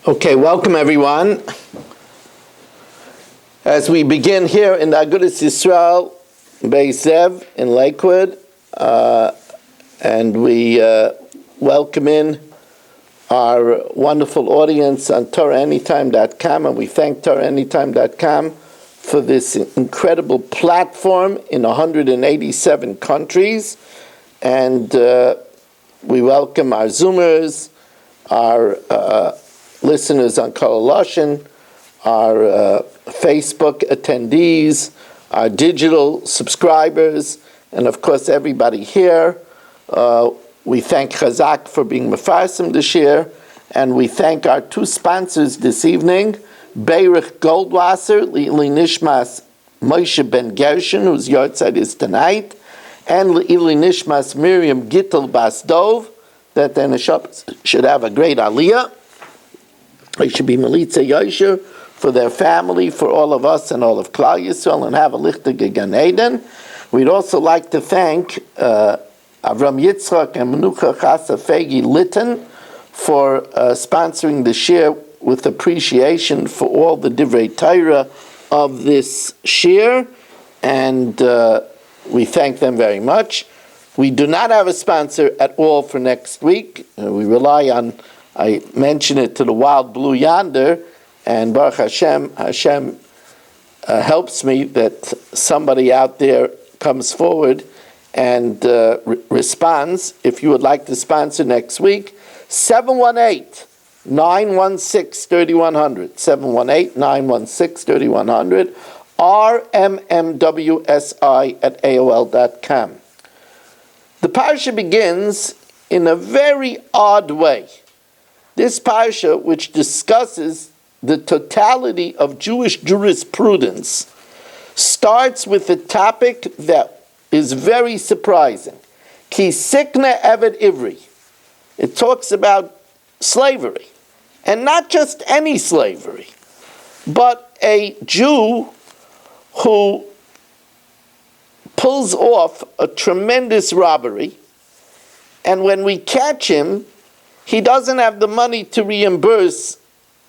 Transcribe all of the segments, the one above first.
Okay, welcome everyone. As we begin here in the Agudas Yisrael, Beis Zev in Lakewood, and we welcome in our wonderful audience on TorahAnytime.com, and we thank TorahAnytime.com for this incredible platform in 187 countries, and we welcome our Zoomers, our listeners on Kololoshin, our Facebook attendees, our digital subscribers, and of course everybody here. We thank Chazak for being Mefarsim this year, and we thank our two sponsors this evening, Beirich Goldwasser, Le'ili Nishmas Moshe Ben Gershon, whose yahrzeit is tonight, and Le'ili Nishmas Miriam Gittel Bas Dov, that then should have a great aliyah. They should be Melitza Yosher for their family, for all of us and all of Klal Yisrael, and have a lichtige Gan Eden. We'd also like to thank Avram Yitzchak and Menucha Chasa Fegi Litton for sponsoring the shir with appreciation for all the Divrei Torah of this shir, and we thank them very much. We do not have a sponsor at all for next week. We rely on, I mention it to the wild blue yonder, and Baruch Hashem, Hashem helps me that somebody out there comes forward and responds. If you would like to sponsor next week, 718-916-3100, 718-916-3100, rmmwsi@aol.com. The parsha begins in a very odd way. This parsha, which discusses the totality of Jewish jurisprudence, starts with a topic that is very surprising. Ki sikne eved ivri. It talks about slavery. And not just any slavery, but a Jew who pulls off a tremendous robbery, and when we catch him, he doesn't have the money to reimburse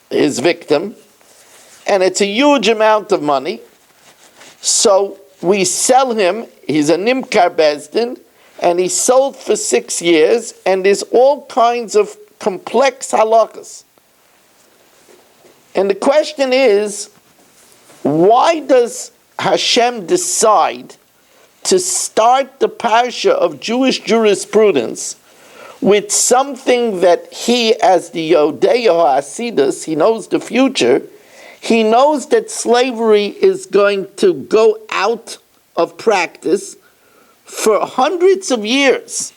his victim, and it's a huge amount of money. So we sell him. He's a Nimkar Bezdin, and he's sold for 6 years, and there's all kinds of complex halachas. And the question is, why does Hashem decide to start the parsha of Jewish jurisprudence with something that he, as the Yodei HaSidus, he knows the future, he knows that slavery is going to go out of practice for hundreds of years.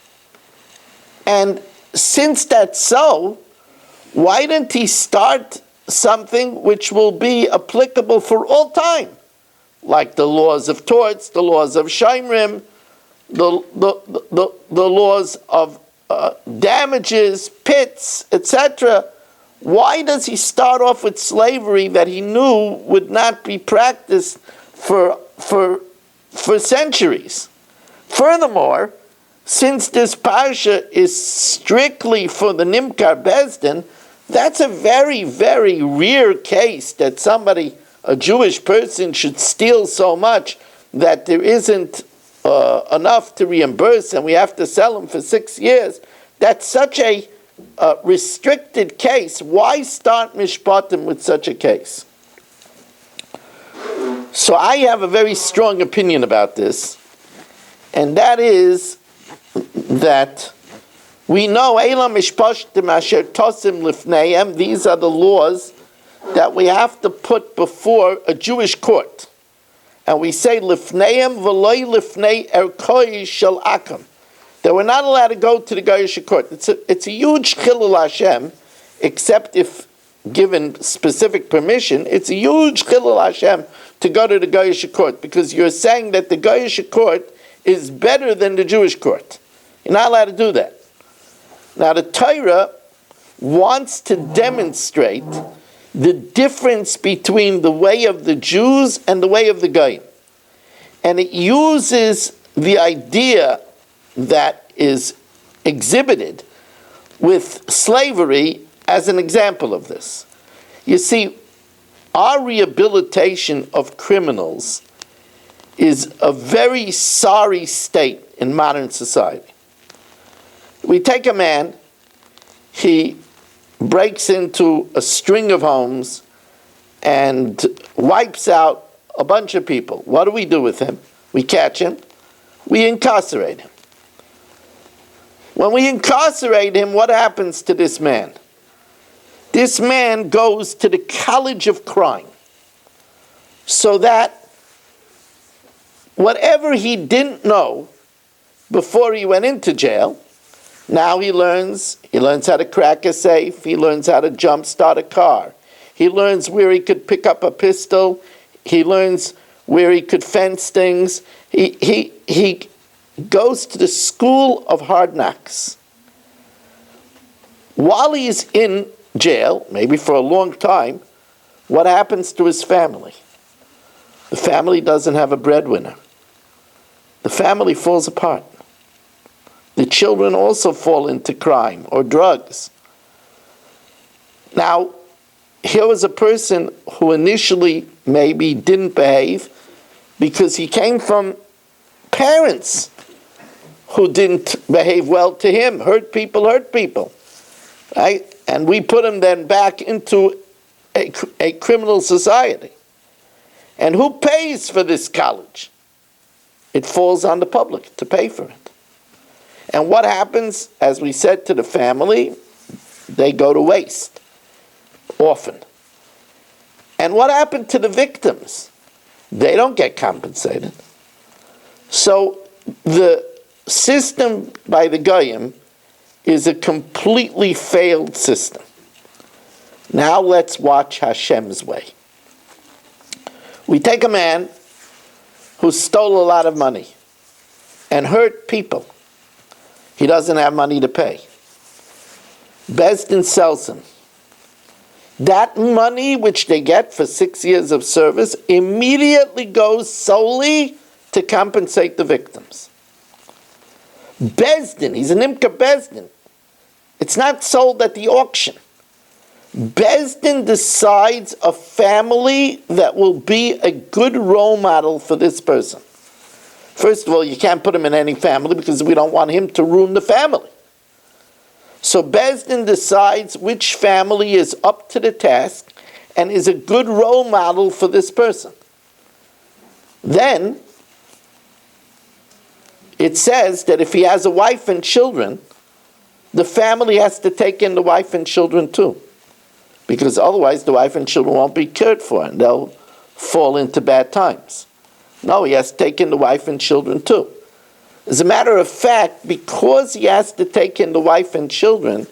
And since that's so, why didn't he start something which will be applicable for all time? Like the laws of torts, the laws of Shaimrim, the laws of damages, pits, etc. Why does he start off with slavery that he knew would not be practiced for centuries? Furthermore, since this parsha is strictly for the Nimkar Bezdin, that's a very, very rare case that somebody, a Jewish person, should steal so much that there isn't enough to reimburse, and we have to sell them for 6 years. That's such a restricted case. Why start Mishpotim with such a case? So I have a very strong opinion about this, and that is that we know Eila Mishpotim Asher Tosim Lifneim. These are the laws that we have to put before a Jewish court. And we say, Lifneim v'loi lifnei erkoi shel akam. That we're not allowed to go to the Goyish court. It's a huge chilul Hashem, except if given specific permission. It's a huge chilul Hashem to go to the Goyish court, because you're saying that the Goyish court is better than the Jewish court. You're not allowed to do that. Now the Torah wants to demonstrate the difference between the way of the Jews and the way of the Goyim. And it uses the idea that is exhibited with slavery as an example of this. You see, our rehabilitation of criminals is a very sorry state in modern society. We take a man, he breaks into a string of homes and wipes out a bunch of people. What do we do with him? We catch him, we incarcerate him. When we incarcerate him, what happens to this man? This man goes to the college of crime, so that whatever he didn't know before he went into jail, now he learns how to crack a safe, he learns how to jump start a car, he learns where he could pick up a pistol, he learns where he could fence things. He goes to the school of hard knocks. While he's in jail, maybe for a long time, what happens to his family? The family doesn't have a breadwinner. The family falls apart. The children also fall into crime or drugs. Now, here was a person who initially maybe didn't behave because he came from parents who didn't behave well to him. Hurt people, right? And we put him then back into a criminal society. And who pays for this college? It falls on the public to pay for it. And what happens, as we said, to the family? They go to waste, often. And what happened to the victims? They don't get compensated. So the system by the Goyim is a completely failed system. Now let's watch Hashem's way. We take a man who stole a lot of money and hurt people. He doesn't have money to pay. Besdin sells him. That money which they get for 6 years of service immediately goes solely to compensate the victims. Besdin, he's an Imka Besdin. It's not sold at the auction. Besdin decides a family that will be a good role model for this person. First of all, you can't put him in any family because we don't want him to ruin the family. So Besdin decides which family is up to the task and is a good role model for this person. Then it says that if he has a wife and children, the family has to take in the wife and children too. Because otherwise the wife and children won't be cared for and they'll fall into bad times. No, he has to take in the wife and children too. As a matter of fact, because he has to take in the wife and children,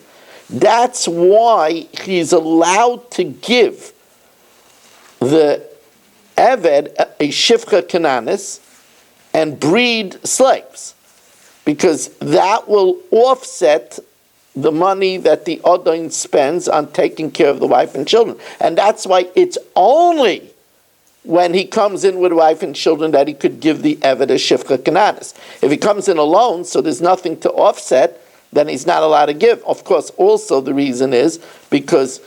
that's why he's allowed to give the Eved a Shifcha Kananis and breed slaves. Because that will offset the money that the Odin spends on taking care of the wife and children. And that's why it's only when he comes in with wife and children that he could give the Eved a Shifcha Kananis. If he comes in alone, so there's nothing to offset, then he's not allowed to give. Of course, also the reason is because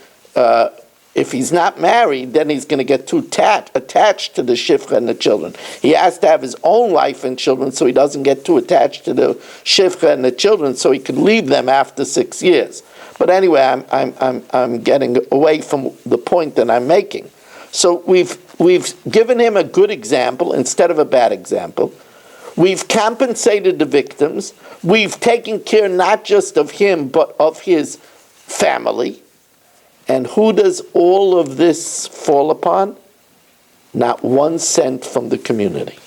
if he's not married, then he's going to get too attached to the Shifcha and the children. He has to have his own wife and children so he doesn't get too attached to the Shifcha and the children so he could leave them after 6 years. But anyway, I'm getting away from the point that I'm making. So we've given him a good example instead of a bad example. We've compensated the victims. We've taken care not just of him, but of his family. And who does all of this fall upon? Not 1 cent from the community.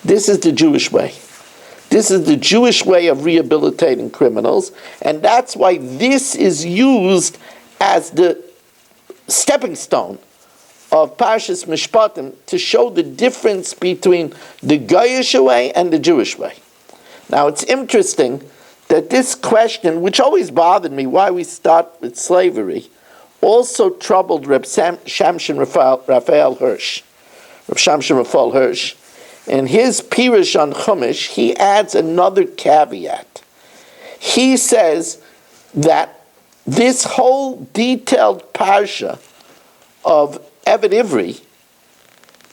This is the Jewish way. This is the Jewish way of rehabilitating criminals. And that's why this is used as the stepping stone of Parshas Mishpotim to show the difference between the Goyish way and the Jewish way. Now it's interesting that this question, which always bothered me, why we start with slavery, also troubled Reb Shamshon Raphael Hirsch. Reb Shamshon Raphael Hirsch. In his Pirush on Chumash, he adds another caveat. He says that this whole detailed parsha of Eved Ivri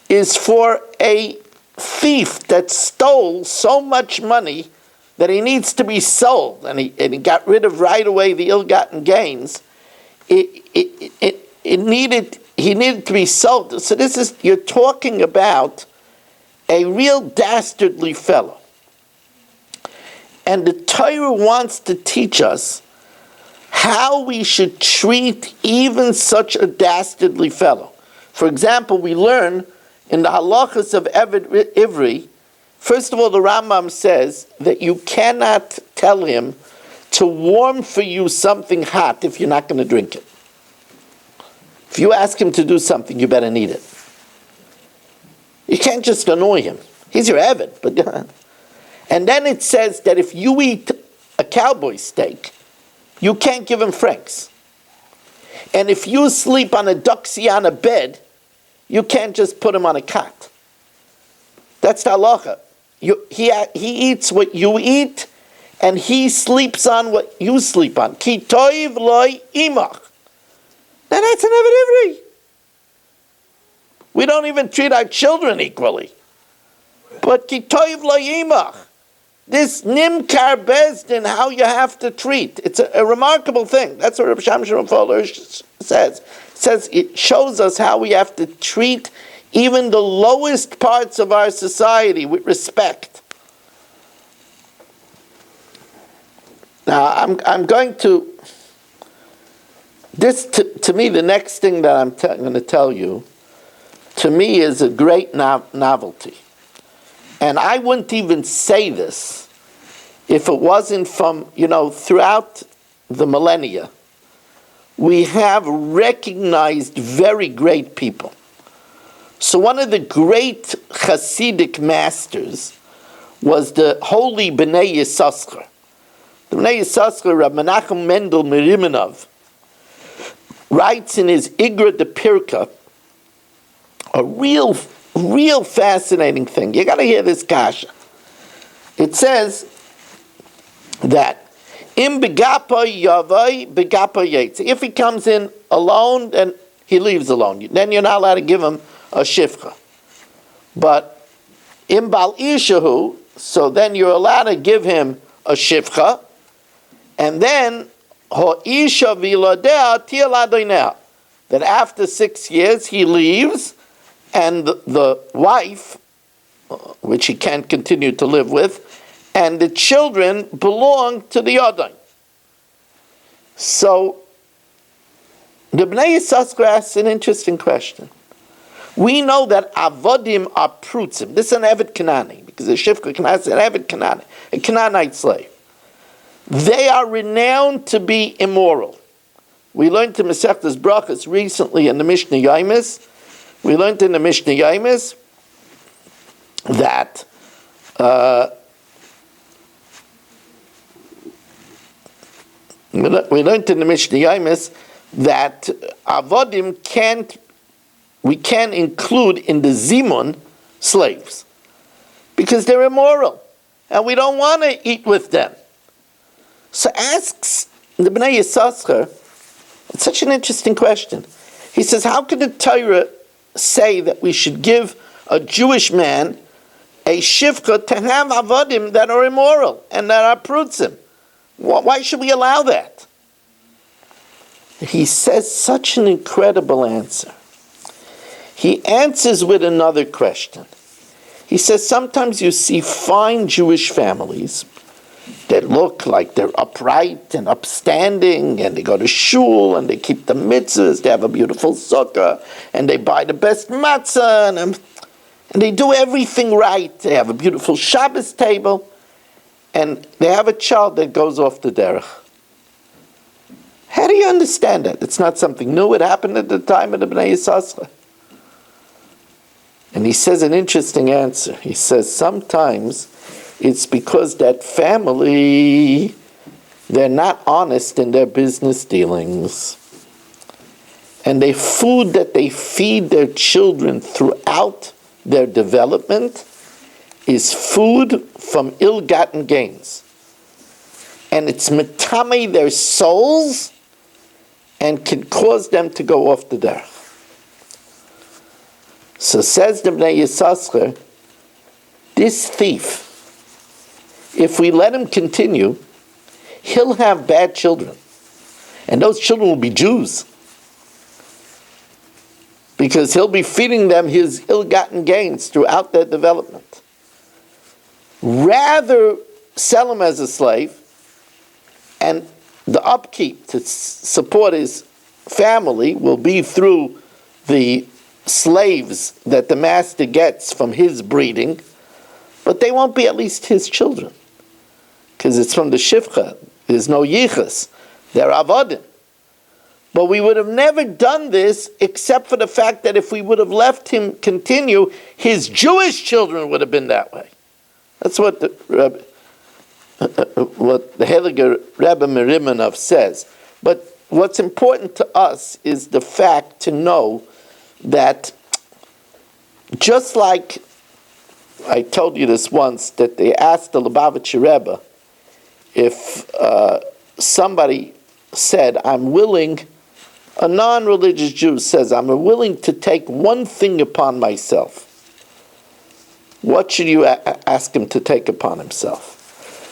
is for a thief that stole so much money that he needs to be sold, and he got rid of right away the ill-gotten gains. He needed to be sold. So you're talking about a real dastardly fellow. And the Torah wants to teach us how we should treat even such a dastardly fellow. For example, we learn in the halachas of Eved Ivri, first of all, the Rambam says that you cannot tell him to warm for you something hot if you're not going to drink it. If you ask him to do something, you better need it. You can't just annoy him. He's your Eved, but and then it says that if you eat a cowboy steak, you can't give him franks. And if you sleep on a duxiana bed, you can't just put him on a cot. That's the halacha. He eats what you eat, and he sleeps on what you sleep on. Ki toiv loy imach. Now that's an Eved Ivri. We don't even treat our children equally. But ki toiv loy imach. This nimkar bezdin, how you have to treat. It's a remarkable thing. That's what Reb Shamshon Fuller says. It shows us how we have to treat even the lowest parts of our society with respect. Now, I'm going to... This, to me, the next thing that I'm going to tell you, to me is a great novelty. And I wouldn't even say this if it wasn't from, throughout the millennia, we have recognized very great people. So one of the great Hasidic masters was the holy Bnei Yissaschar. The Bnei Yissaschar, Rab Menachem Mendel Meriminov, writes in his Igra de Pirka, a real fascinating thing. You got to hear this kasha. It says that im begapa yavai begapa yetz. If he comes in alone, then he leaves alone. Then you're not allowed to give him a shifcha. But im bal ishahu, so then you're allowed to give him a shifcha, and then ho isha viladea tialadinea, that after 6 years he leaves, and the wife, which he can't continue to live with, and the children belong to the Yadai. So, the Bnei Yissaschar asks an interesting question. We know that Avodim are prutzim. This is an Eved Kanani, because the Shifka Kanani is an Eved Kanani, a Canaanite slave. They are renowned to be immoral. We learned in Masechtas Brachos recently in the Mishnah Yomis. We learned in the Mishnah Yomis that Avodim we can't include in the Zimun slaves because they're immoral and we don't want to eat with them. So asks the Bnei Yissaschar, it's such an interesting question. He says, how could the Torah say that we should give a Jewish man a shivcha to have avodim that are immoral and that are prutzim? Why should we allow that? He says such an incredible answer. He answers with another question. He says sometimes you see fine Jewish families that look like they're upright and upstanding, and they go to shul, and they keep the mitzvahs, they have a beautiful sukkah, and they buy the best matzah, and they do everything right. They have a beautiful Shabbos table, and they have a child that goes off the derech. How do you understand that? It's not something new. It happened at the time of the Bnei Yissaschar. And he says an interesting answer. He says sometimes it's because that family, they're not honest in their business dealings. And the food that they feed their children throughout their development is food from ill-gotten gains. And it's metame their souls and can cause them to go off the derech. So says the Bnei Yissaschar, this thief, if we let him continue, he'll have bad children. And those children will be Jews. Because he'll be feeding them his ill-gotten gains throughout their development. Rather sell him as a slave, and the upkeep to support his family will be through the slaves that the master gets from his breeding, but they won't be at least his children. Because it's from the Shivcha. There's no Yichas. They're Avodim. But we would have never done this except for the fact that if we would have left him continue, his Jewish children would have been that way. That's what the Heilige Rebbe Merimanov says. But what's important to us is the fact to know that just like I told you this once, that they asked the Lubavitcher Rebbe if somebody said, I'm willing, a non-religious Jew says, I'm willing to take one thing upon myself. What should you ask him to take upon himself?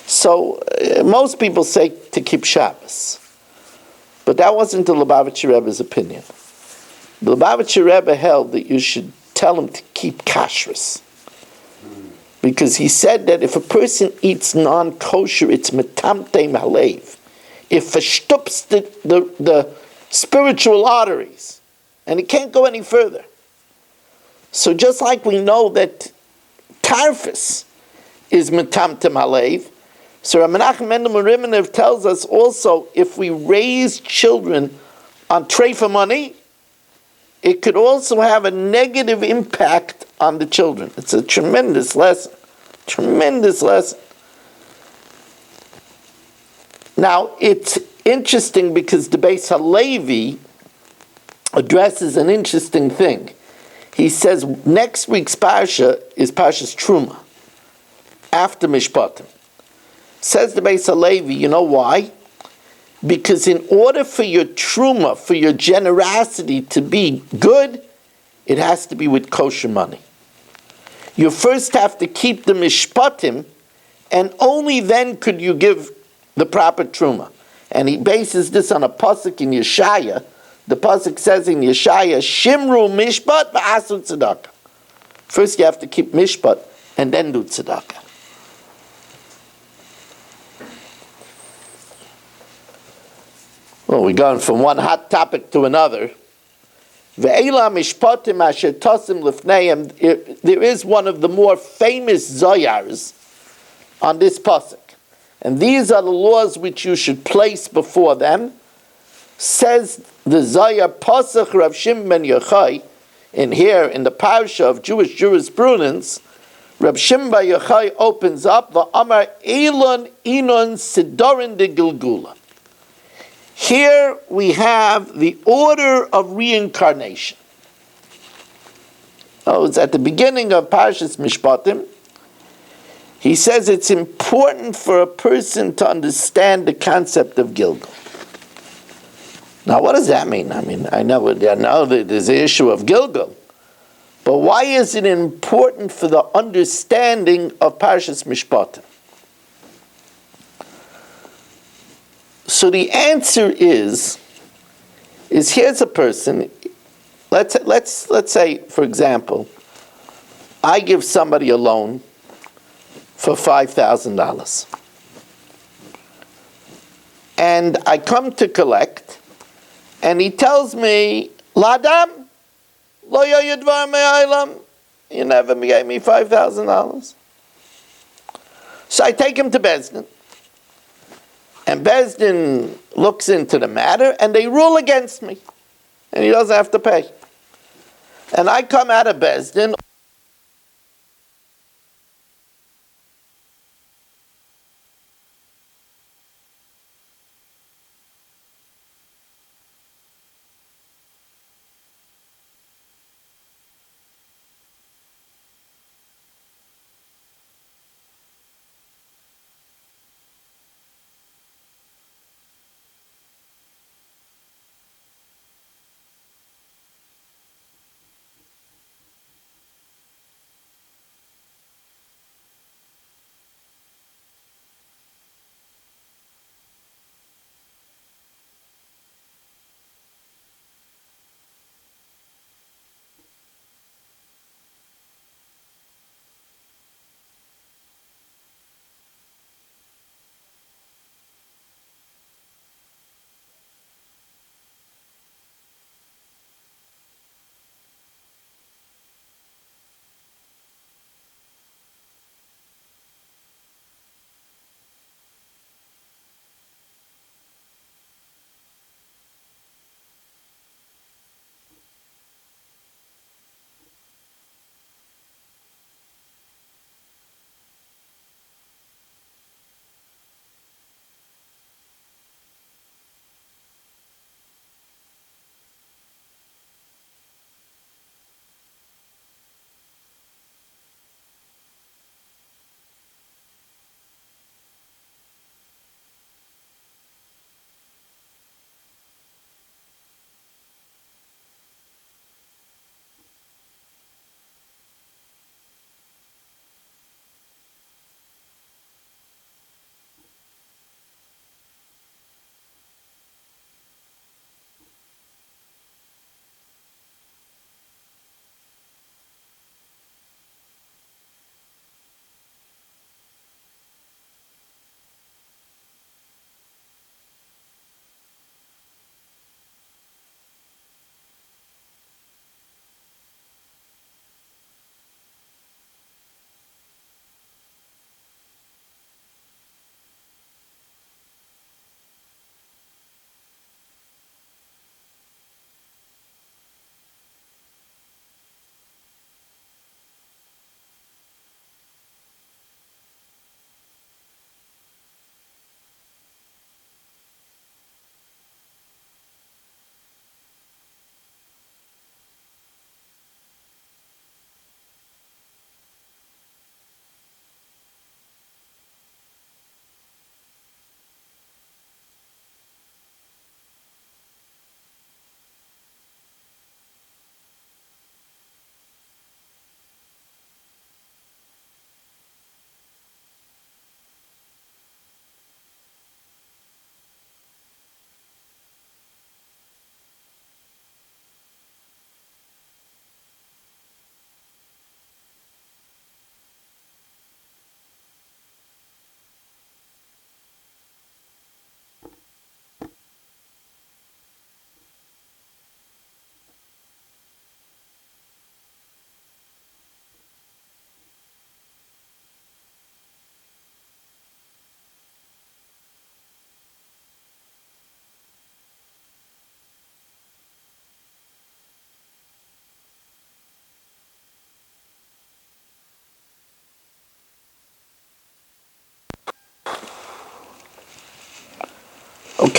So most people say to keep Shabbos. But that wasn't the Lubavitcher Rebbe's opinion. The Lubavitcher Rebbe held that you should tell him to keep kashrus. Because he said that if a person eats non-kosher, it's metamtei halev. It verstups the spiritual arteries. And it can't go any further. So just like we know that tarfus is metamtei halev, so Rav Menachem Mendel Merimanev tells us also if we raise children on treifa money, it could also have a negative impact on the children. It's a tremendous lesson. Tremendous lesson. Now, it's interesting because the Beis Halevi addresses an interesting thing. He says next week's parsha is Parshas Truma, after Mishpotim. Says the Beis Halevi, you know why? Because in order for your truma, for your generosity to be good, it has to be with kosher money. You first have to keep the mishpatim, and only then could you give the proper truma. And he bases this on a pasuk in Yeshaya. The pasuk says in Yeshaya, Shimru mishpat v'asu tzedakah. First you have to keep mishpat, and then do tzedakah. Well, we're going from one hot topic to another. There is one of the more famous zoyars on this pasuk. And these are the laws which you should place before them. Says the zoyar pasuk Rav Shimon ben Yochai, in here in the parsha of Jewish jurisprudence, Rav Shimon ben Yochai opens up, V'amar Elon Inon Sidorin de Gilgula. Here we have the order of reincarnation. Oh, it's at the beginning of Parshas Mishpotim. He says it's important for a person to understand the concept of Gilgal. Now, what does that mean? I know that there's the issue of Gilgal. But why is it important for the understanding of Parshas Mishpotim? So the answer is here's a person. Let's say, for example, I give somebody a loan for $5,000, and I come to collect, and he tells me, "Ladam, lo yodvar me'aylam, you never gave me $5,000." So I take him to Beis Din. And Beis Din looks into the matter, and they rule against me. And he doesn't have to pay. And I come out of Beis Din.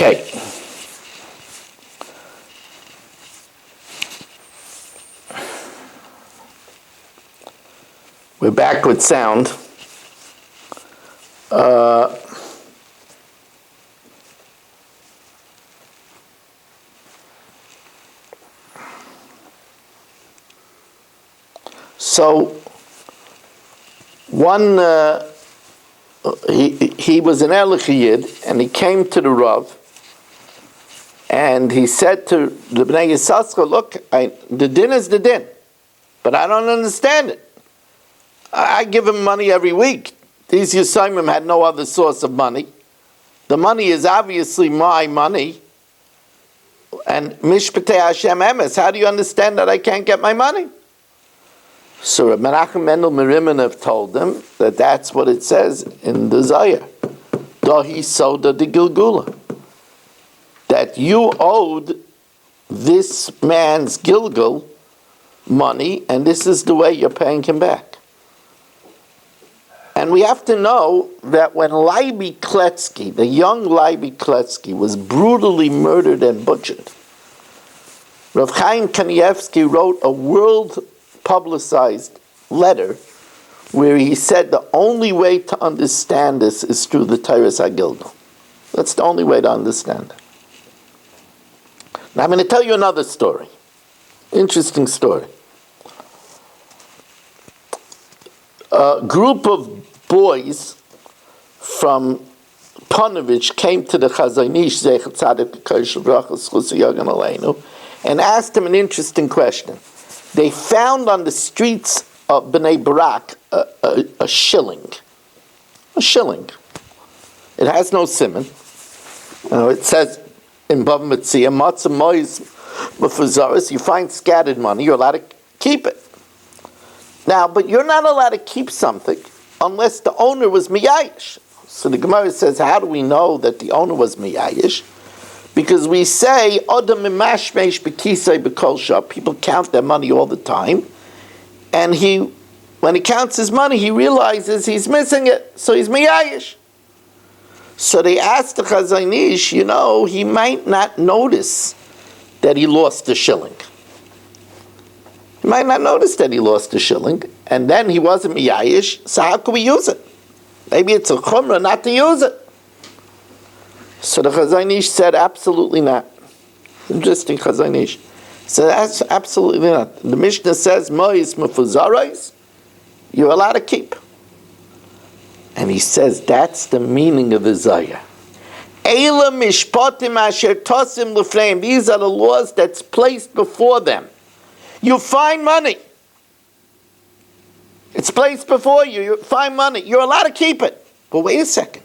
Okay. We're back with sound. So one, he was an Erlich Yid, and he came to the Rav, and he said to the Bnei Yissaschar, look, the din is the din, but I don't understand it. I give him money every week. These Yisayimim had no other source of money. The money is obviously my money. And Mishpotim Hashem Emes, how do you understand that I can't get my money? So Reb Menachem Mendel Merimenev told him that that's what it says in the Zayah. Dahi soda de Gilgula. That you owed this man's Gilgul money, and this is the way you're paying him back. And we have to know that when Leiby Kletsky, the young Leiby Kletsky, was brutally murdered and butchered, Rav Chaim Kanievsky wrote a world-publicized letter where he said the only way to understand this is through the Teiras HaGilgul. That's the only way to understand it. Now I'm going to tell you another story. Interesting story. A group of boys from Panovich came to the Chazanish Zecher Tzadik B'Kodesh Brachos Chus Yagan Aleinu and asked him an interesting question. They found on the streets of Bnei Brak a shilling. A shilling. It has no simon. It says in Bava Metzia, Matzah Mois Mefuzaris, you find scattered money, you're allowed to keep it. Now, but you're not allowed to keep something unless the owner was miyayish. So the Gemara says, how do we know that the owner was miyayish? Because we say, Odam imashmesh b'kisei b'kol shah, people count their money all the time, and when he counts his money, he realizes he's missing it, so he's miyayish. So they asked the Chazanish, he might not notice that he lost a shilling. He might not notice that he lost a shilling, and then he wasn't miyayish, so how can we use it? Maybe it's a chumrah not to use it. So the Chazanish said, absolutely not. Interesting Chazanish. So that's absolutely not. The Mishnah says, Mois mefuzarais, you're allowed to keep. And he says, that's the meaning of the Zayah. Eila mishpotim asher tosim lefneim. These are the laws that's placed before them. You find money. It's placed before you. You find money. You're allowed to keep it. But wait a second.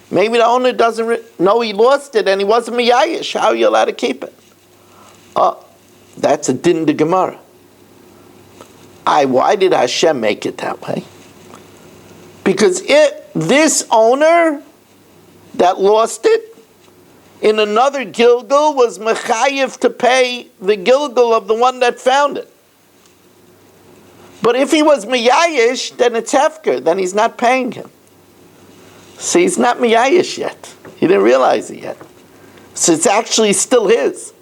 Maybe the owner doesn't know he lost it and he wasn't miyayish. How are you allowed to keep it? That's a din de Gemara. Why did Hashem make it that way? Because this owner that lost it, in another Gilgul, was mechayiv to pay the Gilgul of the one that found it. But if he was miyayish, then it's hefker, then he's not paying him. So he's not miyayish yet. He didn't realize it yet. So it's actually still his.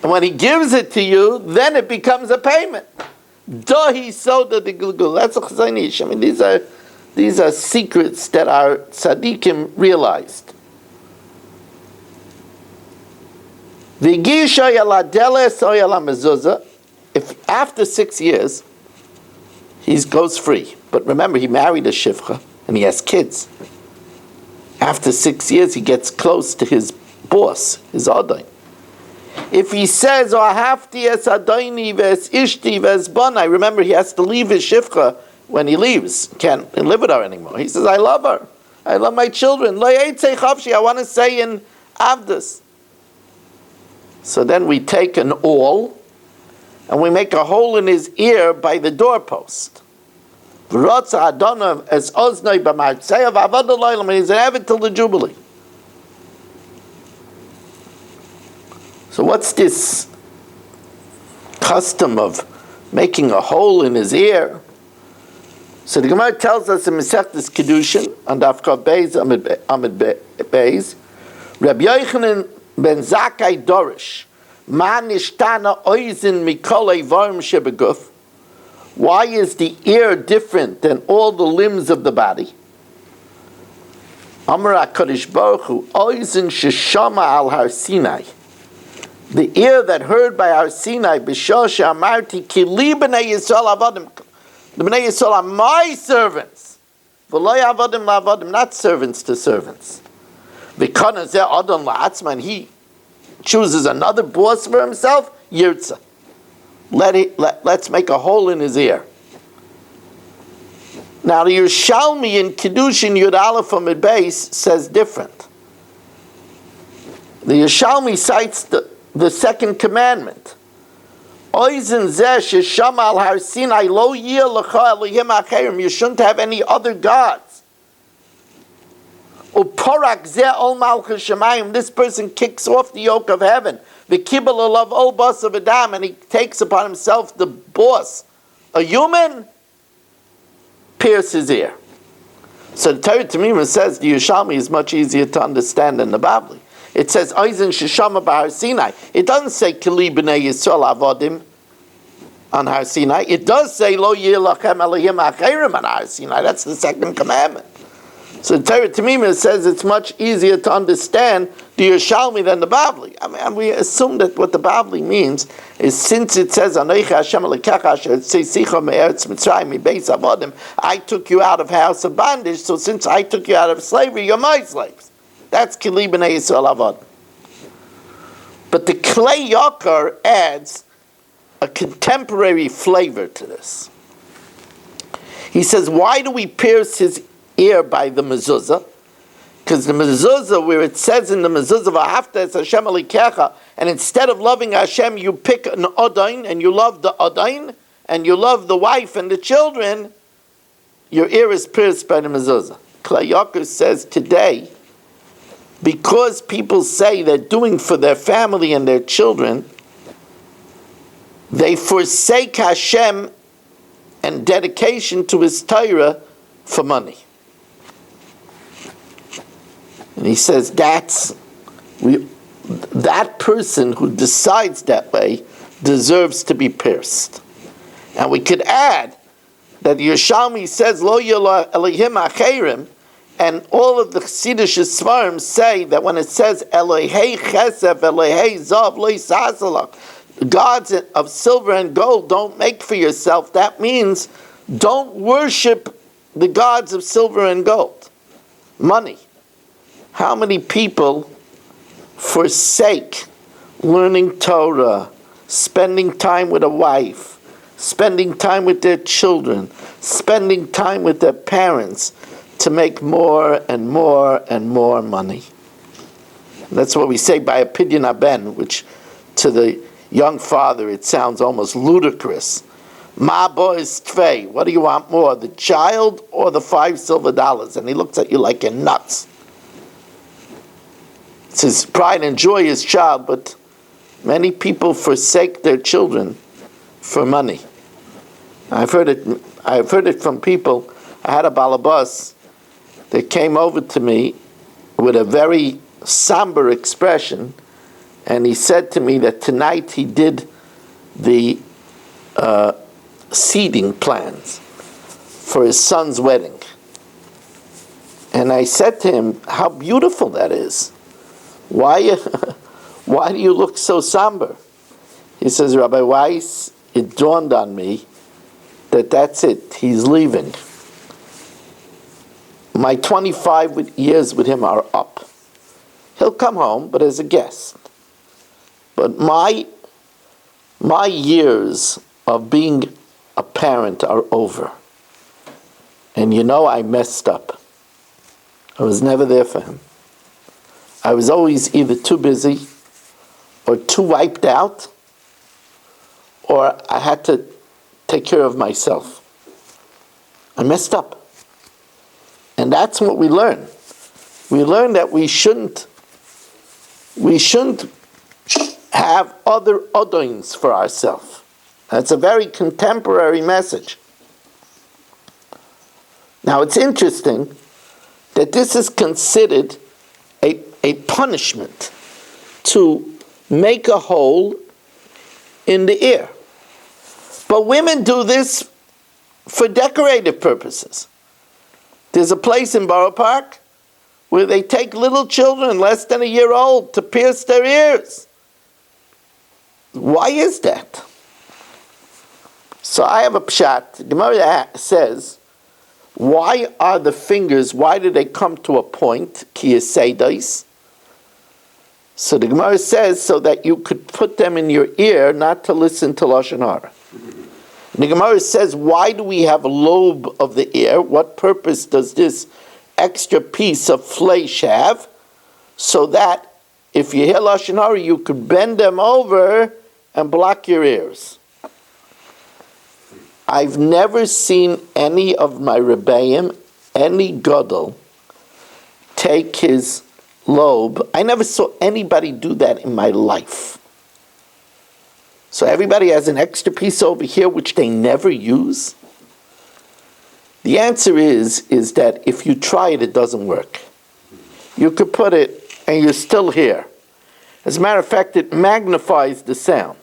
And when he gives it to you, then it becomes a payment. Dahi soda de Gilgul. That's a chazanish. I mean, these are secrets that our tzaddikim realized. If after 6 years, he goes free. But remember, he married a shivcha, and he has kids. After 6 years, he gets close to his boss, his adain. If he says, "Ahavti es adaini ves ishti ves banai," remember, he has to leave his shivcha when he leaves. Can't live with her anymore. He says, "I love her. I love my children. Lo yeitzei chavshi." I want to say in Avdus. So then we take an awl and we make a hole in his ear by the doorpost. He's an avid till the Jubilee. So what's this custom of making a hole in his ear? So the Gemara tells us in Masechtas Kedushin, on Daf Kaf Beis, Amid Beis, Rabbi Yochanan ben Zakkai Dorish, Ma nishtana oizin mikol ivarim shebeguf. Why is the ear different than all the limbs of the body? Amar HaKadosh Baruch Hu, oizin sheshama al Har Sinai. The ear that heard by Har Sinai, b'shah she'amarti ki li b'nei Yisrael avodim. The b'nei Yisrael are my servants. V'lo avodim la'avodim, not servants to servants. V'kana zeh adon la'atzman, he chooses another boss for himself, yirtza. Let's make a hole in his ear. Now the Yerushalmi in Kiddushin Yud Aleph Amud Beis says different. The Yerushalmi cites the second commandment. Oizen zeh sheshama al Har Sinai lo yeh lecha Elohim acherim. You shouldn't have any other gods. Uporak zeh ol malchus shemayim. This person kicks off the yoke of heaven. V'kibel alav ol bas of Adam, and he takes upon himself the boss, a human. Pierce his ear. So the Torah Tamima says the Yerushalmi is much easier to understand than the Bavli. It says Oizen Sheshama b'Har Sinai. It doesn't say Kili b'nei Yisrael avodim on Har Sinai. It does say Lo yeh lachem Elohim acherim on Har Sinai. That's the second commandment. So the Torah Tamima says it's much easier to understand the Yerushalmi than the Bavli. I mean, we assume that what the Bavli means is, since it says Anochi Hashem Elokecha asher tzeisecha me'eretz Mitzrayim mibeis avodim, I took you out of house of bondage, so since I took you out of slavery, you're my slaves. That's Kili b'nei Yisrael avodim. But the Klei Yakar adds a contemporary flavor to this. He says, why do we pierce his ear by the mezuzah? Because the mezuzah, where it says in the mezuzah, V'ahavta es Hashem Elokecha, and instead of loving Hashem, you pick an odain, and you love the odain, and you love the wife and the children, your ear is pierced by the mezuzah. Klei Yakar says today, because people say they're doing for their family and their children, they forsake Hashem and dedication to His Torah for money. And he says that person who decides that way deserves to be pierced. And we could add that the Yerushalmi says Lo yeh Elohim acherim, and all of the Chassidish Svarim say that when it says Elohei chesef, Elohei zav, lo yisazalach, gods of silver and gold don't make for yourself, that means don't worship the gods of silver and gold. Money. How many people forsake learning Torah, spending time with a wife, spending time with their children, spending time with their parents to make more and more and more money? That's what we say by a pidyon haben, which to the young father it sounds almost ludicrous. Ma boys tvei, what do you want more, the child or the $5 silver? And he looks at you like you're nuts. It's his pride and joy, his child, but many people forsake their children for money. I've heard it from people. I had a balabas that came over to me with a very somber expression, and he said to me that tonight he did the seating plans for his son's wedding. And I said to him, how beautiful that is. Why do you look so somber? He says, Rabbi Weiss, it dawned on me that that's it. He's leaving. My 25 years with him are up. He'll come home, but as a guest. But my years of being a parent are over. And I messed up. I was never there for him. I was always either too busy or too wiped out, or I had to take care of myself. I messed up. And that's what we learn. We learn that we shouldn't have other odoins for ourselves. That's a very contemporary message. Now it's interesting that this is considered a punishment to make a hole in the ear. But women do this for decorative purposes. There's a place in Borough Park where they take little children less than a year old to pierce their ears. Why is that? So I have a pshat. The Gemara says, why are the fingers, why do they come to a point? Ki yeseidos. So the Gemara says, so that you could put them in your ear, not to listen to Lashon Hara. The Gemara says, why do we have a lobe of the ear? What purpose does this extra piece of flesh have? So that if you hear Lashon Hara, you could bend them over and block your ears. I've never seen any of my Rebbeim, any Gadol, take his lobe. I never saw anybody do that in my life. So everybody has an extra piece over here which they never use. The answer is that if you try it, it doesn't work. You could put it and you're still here. As a matter of fact, it magnifies the sound.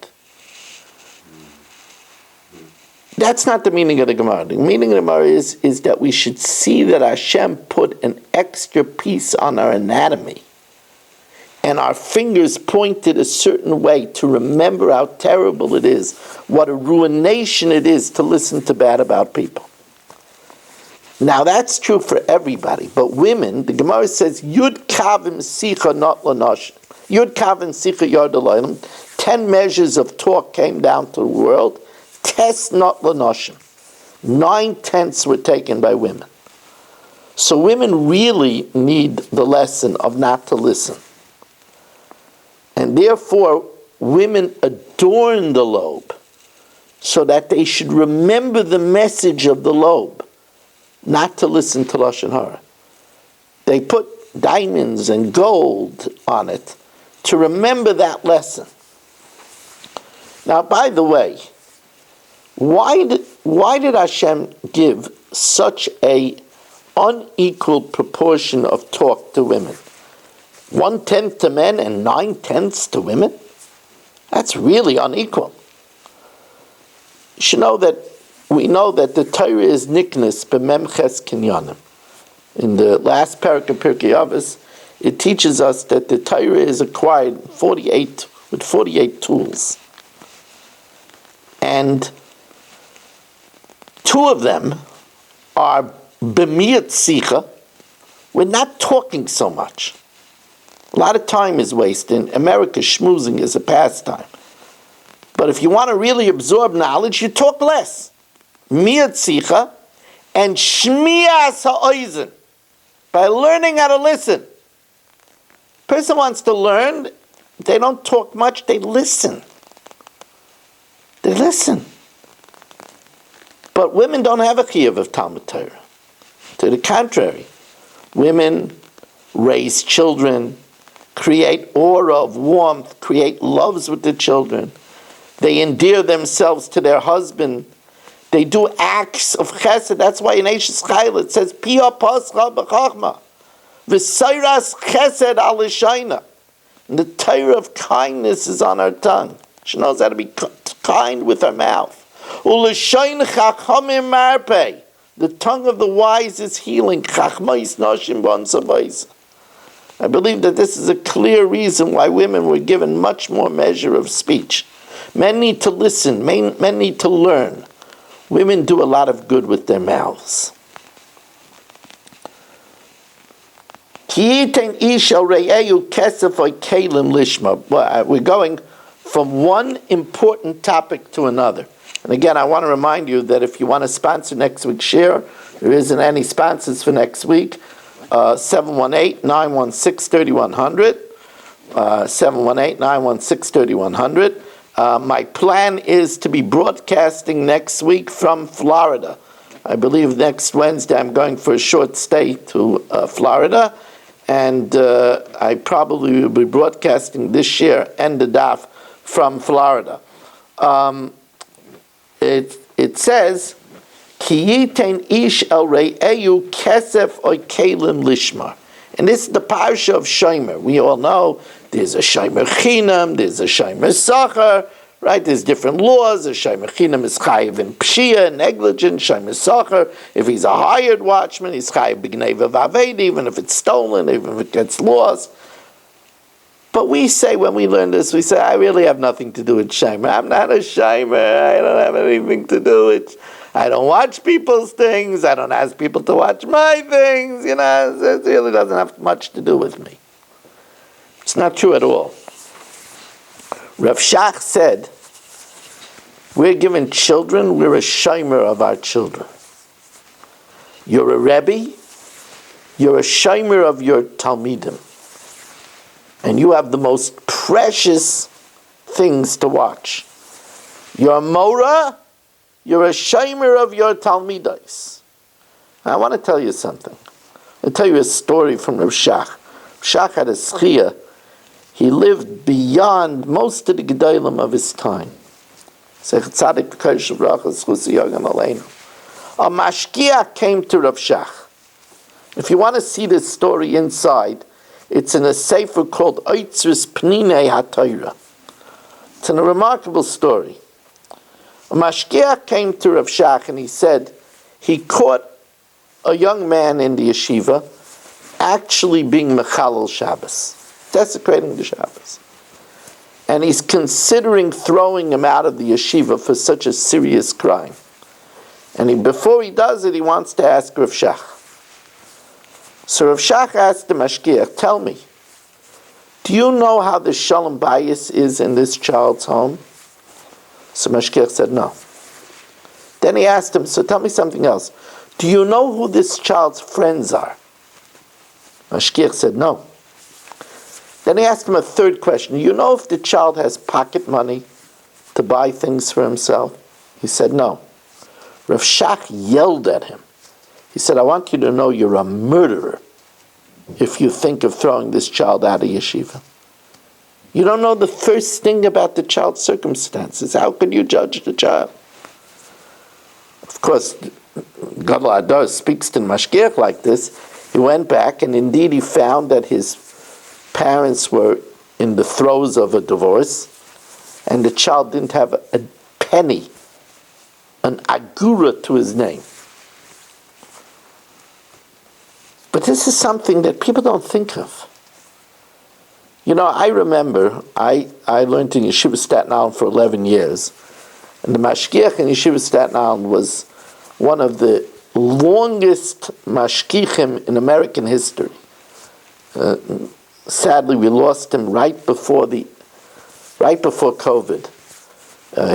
That's not the meaning of the Gemara. The meaning of the Gemara is that we should see that Hashem put an extra piece on our anatomy and our fingers pointed a certain way to remember how terrible it is, what a ruination it is to listen to bad about people. Now that's true for everybody, but women, the Gemara says, Yud kavim sicha not lanosh. Yud kavim sicha yard alayim. 10 measures of talk came down to the world. Test not lanoshim. 9/10 were taken by women. So women really need the lesson of not to listen. And therefore, women adorn the lobe so that they should remember the message of the lobe, not to listen to Lashon Hara. They put diamonds and gold on it to remember that lesson. Now, by the way, why did Hashem give such a unequal proportion of talk to women? 1/10 to men and 9/10 to women? That's really unequal. You should know that we know that the Torah is niknas b'memches kinyanim. In the last parak of Pirkei Avos, it teaches us that the Torah is acquired with 48 tools. And 2 of them are b'miyat sicha. We're not talking so much. A lot of time is wasted. In America, schmoozing is a pastime. But if you want to really absorb knowledge, you talk less. Miyat sicha and shmiyas ha'oizen. By learning how to listen. Person wants to learn, they don't talk much, they listen. They listen. But women don't have a chiyuv of Talmud Torah. To the contrary, women raise children, create aura of warmth, create loves with the children. They endear themselves to their husband. They do acts of chesed. That's why in Eishes Chayil it says, Pia pascha b'chachma, v'sayras chesed al l'shayna. And the Torah of kindness is on our tongue. She knows how to be kind with her mouth. U'l'shayn chachamim marpeh. The tongue of the wise is healing. Chachmais noshim bon sabayis. I believe that this is a clear reason why women were given much more measure of speech. Men need to listen. Men need to learn. Women do a lot of good with their mouths. We're going from one important topic to another. And again, I want to remind you that if you want to sponsor next week's share, there isn't any sponsors for next week. 718-916-3100. 718-916-3100. My plan is to be broadcasting next week from Florida. I believe next Wednesday I'm going for a short stay to Florida, and I probably will be broadcasting this year and the daf from Florida. It says, Ki yitain ish el re'eyu kesef oy kelim lishmar. And this is the parsha of Shomer. We all know there's a Shomer Chinam, there's a Shomer Sachar, right? There's different laws. A Shomer Chinam is chayiv in pshia, negligent. Shomer Sachar, if he's a hired watchman, he's chayiv b'gneva v'aved, even if it's stolen, even if it gets lost. But we say, when we learn this, we say, I really have nothing to do with Shomer. I'm not a Shomer. I don't have anything to do with. I don't watch people's things. I don't ask people to watch my things. You know, it really doesn't have much to do with me. It's not true at all. Rav Shach said, we're given children, we're a Shomer of our children. You're a Rebbe, you're a Shomer of your Talmidim. And you have the most precious things to watch. You're a Morah, you're a Shomer of your Talmidos. I want to tell you something. I'll tell you a story from Rav Shach. Rav Shach had a schia. He lived beyond most of the Gedolim of his time. A mashgiach came to Rav Shach. If you want to see this story inside, it's in a sefer called Oitzris Pninei HaTorah. It's a remarkable story. A mashgiach came to Rav Shach and he said he caught a young man in the yeshiva actually being mechalel Shabbos, desecrating the Shabbos. And he's considering throwing him out of the yeshiva for such a serious crime. And before he does it, he wants to ask Rav Shach. So Rav Shach asked the mashgiach, tell me, do you know how the shalom bayis is in this child's home? So mashgiach said no. Then he asked him, so tell me something else. Do you know who this child's friends are? Mashgiach said no. Then he asked him a third question. Do you know if the child has pocket money to buy things for himself? He said no. Rav Shach yelled at him. He said, I want you to know you're a murderer if you think of throwing this child out of yeshiva. You don't know the first thing about the child's circumstances. How can you judge the child? Of course, Gadol Adar speaks to the mashgiach like this. He went back and indeed he found that his parents were in the throes of a divorce and the child didn't have a penny, an agura to his name. But this is something that people don't think of. You know, I remember, I learned in Yeshiva Staten Island for 11 years, and the mashgiach in Yeshiva Staten Island was one of the longest mashgichim in American history. Sadly, we lost him right before COVID.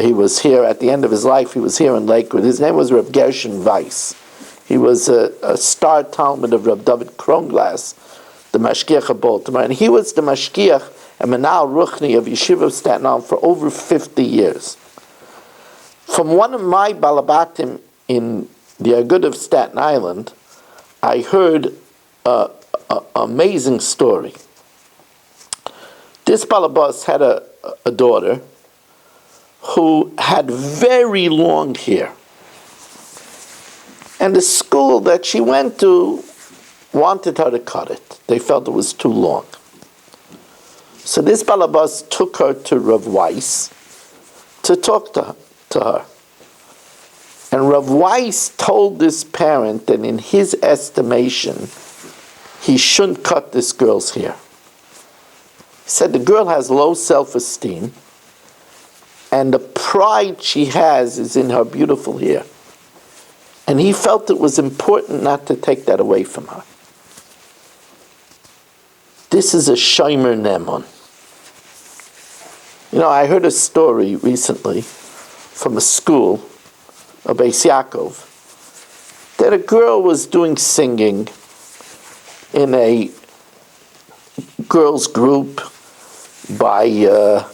He was here at the end of his life. He was here in Lakewood. His name was Reb Gershon Weiss. He was a star Talmud of Reb David Kronglass, the mashgiach of Baltimore, and he was the mashgiach and Menal Ruchni of Yeshiva of Staten Island for over 50 years. From one of my balabatim in the Agud of Staten Island, I heard an amazing story. This balabas had a daughter who had very long hair. And the school that she went to wanted her to cut it. They felt it was too long. So this balabas took her to Rav Weiss to talk to her. And Rav Weiss told this parent that in his estimation, he shouldn't cut this girl's hair. He said the girl has low self-esteem, and the pride she has is in her beautiful hair. And he felt it was important not to take that away from her. This is a Shomer Ne'eman. You know, I heard a story recently from a school, a Beis Yaakov, that a girl was doing singing in a girls' group by an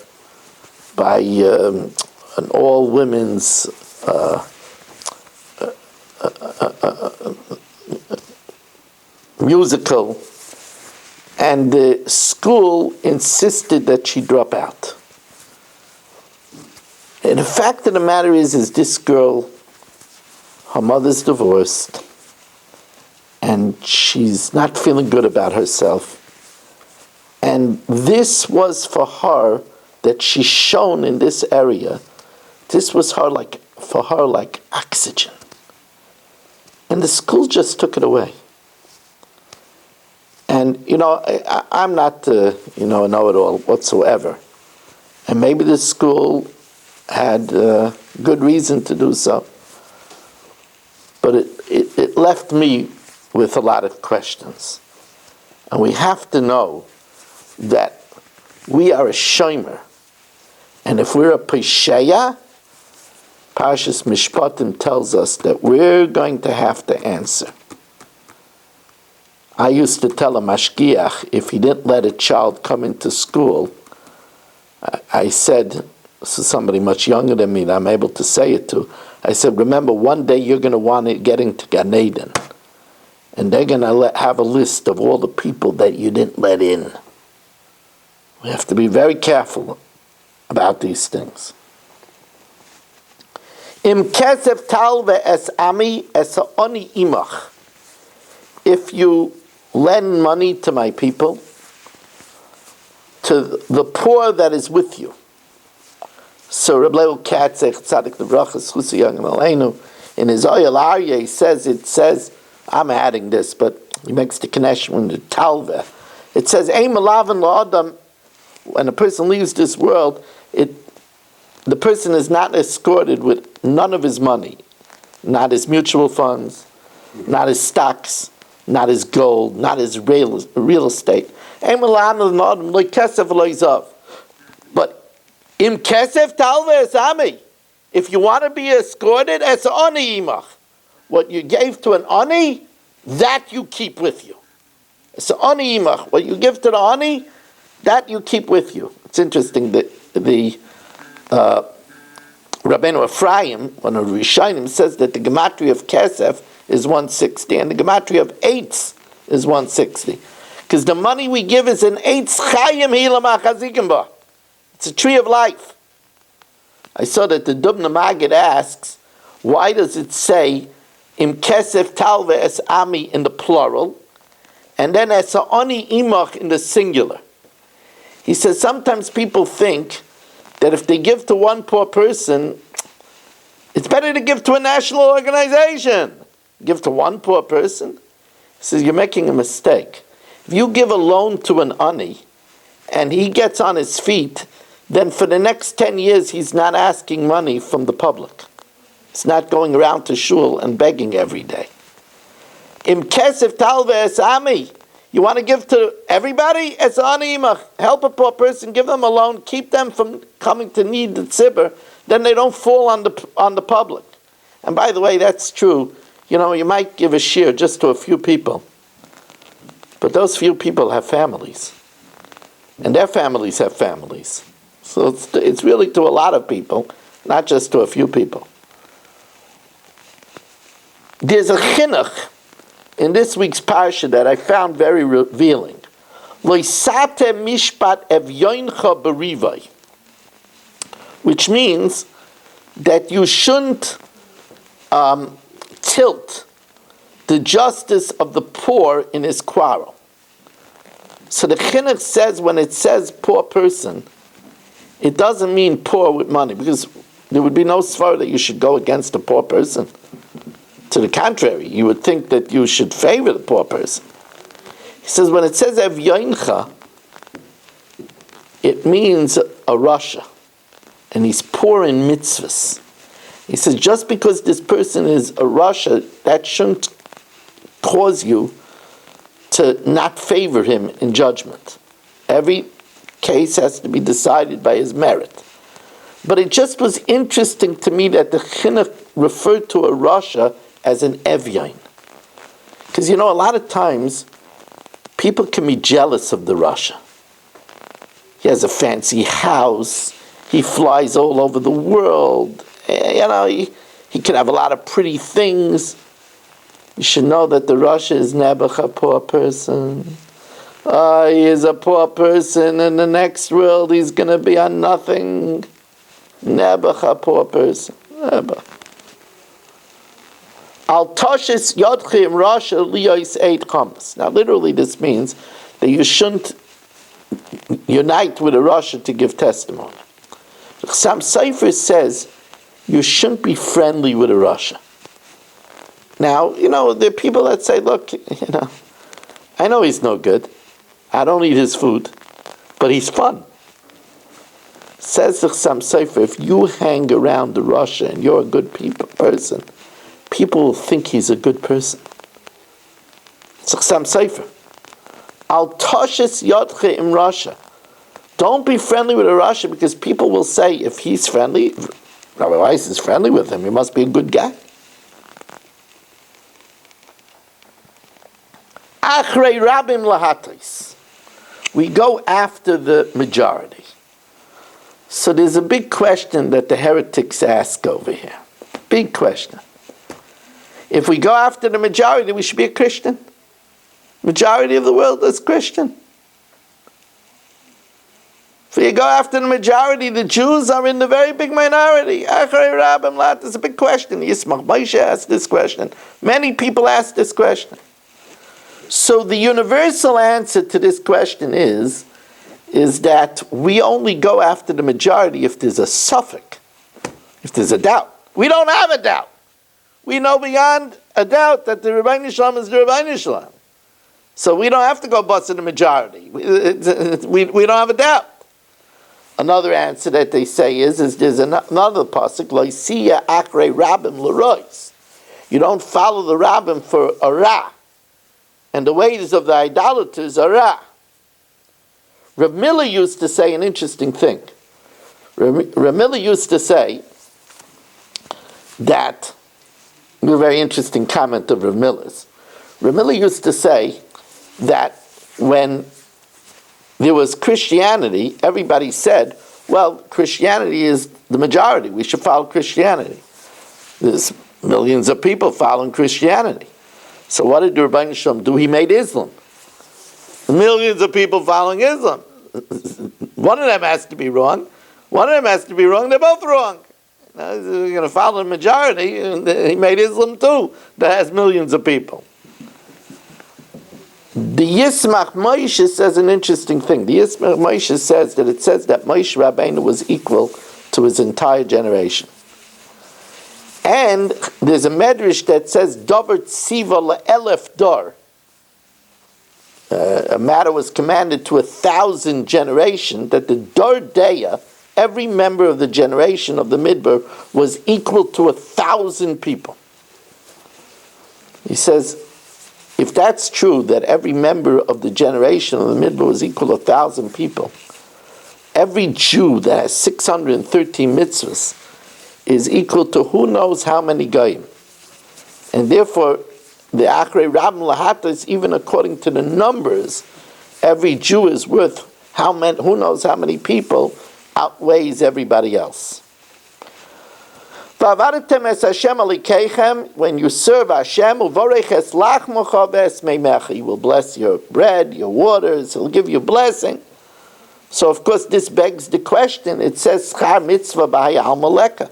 all-women's musical, and the school insisted that she drop out. And the fact of the matter is this girl, her mother's divorced, and she's not feeling good about herself. And this was for her that she's shown in this area. This was for her like oxygen. And the school just took it away. And, I'm not, a know-it-all whatsoever. And maybe the school had good reason to do so. But it left me with a lot of questions. And we have to know that we are a shomer. And if we're a pesheya, Parshas Mishpotim tells us that we're going to have to answer. I used to tell a mashgiach, if he didn't let a child come into school, I said, this is somebody much younger than me that I'm able to say it to, I said, remember, one day you're going to want to get into Gan Eden, and they're going to have a list of all the people that you didn't let in. We have to be very careful about these things. Im kesef talve es ami es oni imach. If you lend money to my people, to the poor that is with you. So Reb Leil Katzech Tzadik L'Bracha Schusi Yagam Aleinu in his Oyel Aryeh it says, I'm adding this, but he makes the connection with the Talve. It says, Ein Malavan La'adam, when a person leaves this world, the person is not escorted with none of his money, not his mutual funds, not his stocks, not his gold, not his real estate. But im kesef talve esami, if you want to be escorted, es ani imach. What you gave to an ani, that you keep with you. Es ani imach. What you give to the ani, that you keep with you. It's interesting that the Rabbeinu Ephraim, one of the Rishonim, says that the gematria of kesef is 160, and the gematria of eitz is 160. Because the money we give is an eitz chayim hilama chazikim ba. It's a tree of life. I saw that the Dubna Maggid asks, why does it say im kesef talve es ami in the plural, and then es ani imach in the singular? He says sometimes people think that if they give to one poor person, it's better to give to a national organization. Give to one poor person? He says, you're making a mistake. If you give a loan to an ani, and he gets on his feet, then for the next 10 years he's not asking money from the public. He's not going around to shul and begging every day. Im kesef talve es ami. You want to give to everybody? Es ani imach. Help a poor person, give them a loan, keep them from coming to need the tzibur, then they don't fall on the public. And by the way, that's true. You might give a share just to a few people. But those few people have families. And their families have families. So it's really to a lot of people, not just to a few people. There's a chinuch in this week's parsha that I found very revealing. Loisate mishpat evyoincha berivai. Which means that you shouldn't tilt the justice of the poor in his quarrel. So the chinuch says when it says poor person, it doesn't mean poor with money, because there would be no svara that you should go against a poor person. To the contrary, you would think that you should favor the poor person. He says when it says evyoincha, it means a rasha, and he's poor in mitzvahs. He says just because this person is a rasha, that shouldn't cause you to not favor him in judgment. Every case has to be decided by his merit. But it just was interesting to me that the chinuch referred to a rasha as an evyain. Because a lot of times people can be jealous of the rasha. He has a fancy house, he flies all over the world, he can have a lot of pretty things. You should know that the rasha is nebuch, a poor person. He is a poor person, in the next world he's going to be on nothing. Nebuch, a poor person. Nebuch. Al Toshis Yodchim Rasha Liyos Eid Chamas. Now, literally, this means that you shouldn't unite with a Rasha to give testimony. Sam Sefer says you shouldn't be friendly with a Rasha. Now, there are people that say, look, I know he's no good. I don't eat his food, but he's fun. Says the Sam Sefer, if you hang around the Rasha and you're a good person, people will think he's a good person. It's Sam Sefer. Al Toshis Yodche im Rasha. Don't be friendly with a Rasha because people will say if he's friendly, Rabbi Weiss is friendly with him, he must be a good guy. Achrei Rabim Lahatis. We go after the majority. So there's a big question that the heretics ask over here. Big question. If we go after the majority, we should be a Christian. Majority of the world is Christian. If you go after the majority, the Jews are in the very big minority. It's a big question. Yismach Moshe asked this question. Many people ask this question. So the universal answer to this question is that we only go after the majority if there's a suffix, if there's a doubt. We don't have a doubt. We know beyond a doubt that the Rebbeinu Shalom is the Rebbeinu Shalom. So we don't have to go bust in the majority. We don't have a doubt. Another answer that they say is there's another pasuk, Loisiya Akre Rabbim Lerois. You don't follow the Rabbim for a Ra. And the ways of the idolaters are Ra. Rav Miller used to say an interesting thing. Rav Miller used to say that, a very interesting comment of Rav Miller's. Rav Miller used to say that when there was Christianity, everybody said, well, Christianity is the majority. We should follow Christianity. There's millions of people following Christianity. So what did the Rebbeinu Shalom do? He made Islam. Millions of people following Islam. One of them has to be wrong. One of them has to be wrong. They're both wrong. Now, we're going to follow the majority. And he made Islam too. That has millions of people. The Yismach Moshe says an interesting thing. The Yismach Moshe says that Moshe Rabbeinu was equal to his entire generation. And there's a medrash that says Dover Tziva le'elef dor. A matter was commanded to 1,000 generation, that the Dor Deya, every member of the generation of the Midbar, was equal to 1,000 people. He says, if that's true, that every member of the generation of the Midbar was equal to 1,000 people, every Jew that has 613 mitzvahs is equal to who knows how many goyim. And therefore, the Achrei Rabbim Lahatis, even according to the numbers, every Jew is worth who knows how many people, outweighs everybody else. When you serve Hashem, He will bless your bread, your waters, He'll give you blessing. So of course this begs the question, it says, Schar mitzvah b'hayal maleka.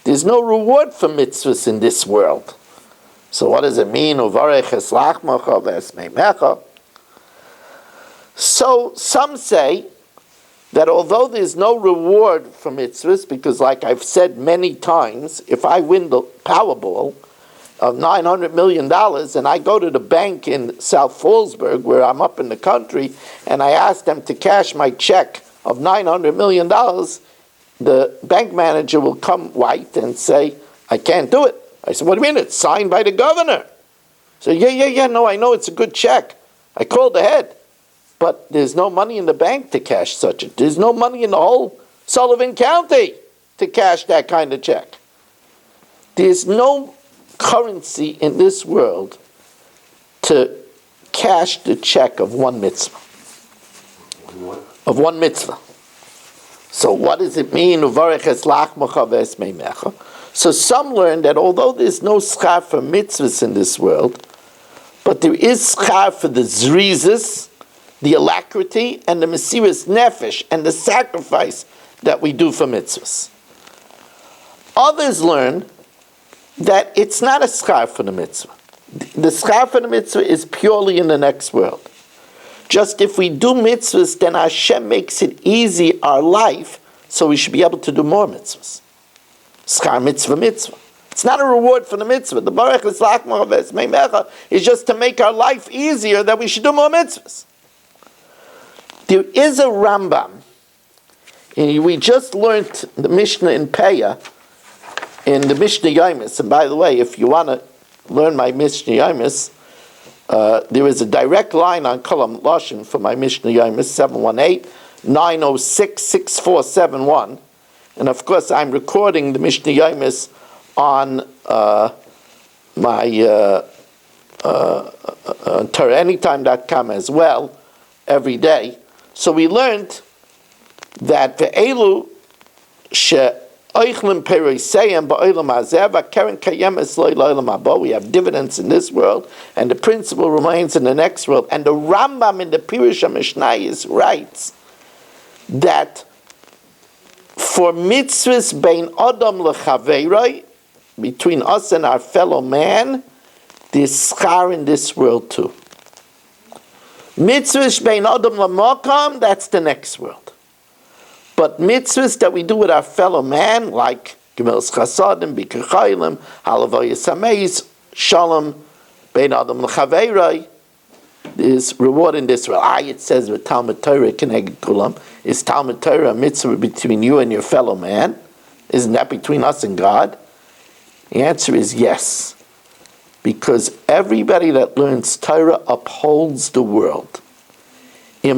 There's no reward for mitzvahs in this world. So what does it mean? So some say that although there's no reward for mitzvahs, because like I've said many times, if I win the Powerball of $900 million and I go to the bank in South Fallsburg, where I'm up in the country, and I ask them to cash my check of $900 million, the bank manager will come white and say, I can't do it. I said, what do you mean? It's signed by the governor. So no, I know it's a good check. I called ahead. But there's no money in the bank to cash such a. There's no money in the whole Sullivan County to cash that kind of check. There's no currency in this world to cash the check of one mitzvah. Of one mitzvah. So what does it mean? So some learn that although there's no schar for mitzvahs in this world, but there is schar for the zrizas, the alacrity, and the mesiras nefesh, and the sacrifice that we do for mitzvahs. Others learn that it's not a schar for the mitzvah. The schar for the mitzvah is purely in the next world. Just if we do mitzvahs, then Hashem makes it easy, our life, so we should be able to do more mitzvahs. Schar mitzvah mitzvah. It's not a reward for the mitzvah. The Baruch is just to make our life easier that we should do more mitzvahs. There is a Rambam, and we just learned the Mishnah in Peah, in the Mishnah Yomis. And by the way, if you want to learn my Mishnah Yomis, there is a direct line on Kolam Lashon for my Mishnah Yomis, 718-906-6471. And of course, I'm recording the Mishnah Yomis on my TorahAnytime.com as well, every day. So we learned that ve'elu she'oichlin peroiseyem ba'olam hazeh v'keren kayemes lo l'olam haba. We have dividends in this world, and the principle remains in the next world. And the Rambam in the Pirush HaMishnayos writes that for mitzvahs bein adam lechaveiroi, between us and our fellow man, there's schar in this world too. Mitzvahs bein adam lamakam, that's the next world. But mitzvahs that we do with our fellow man, like Gemilas Chasadim, Bikur Chaylim, Halavayas Hameis, Shalom, bein adam lechaveiroi, there's reward in this world. It says with Talmud Torah Keneged Kulam. Is Talmud Torah a mitzvah between you and your fellow man? Isn't that between us and God? The answer is yes. Because everybody that learns Torah upholds the world. So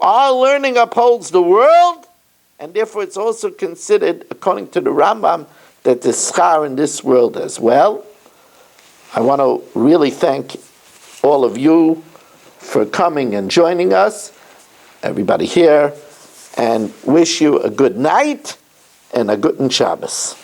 our learning upholds the world, and therefore it's also considered, according to the Rambam, that there's schar in this world as well. I want to really thank all of you for coming and joining us, everybody here, and wish you a good night and a good Shabbos.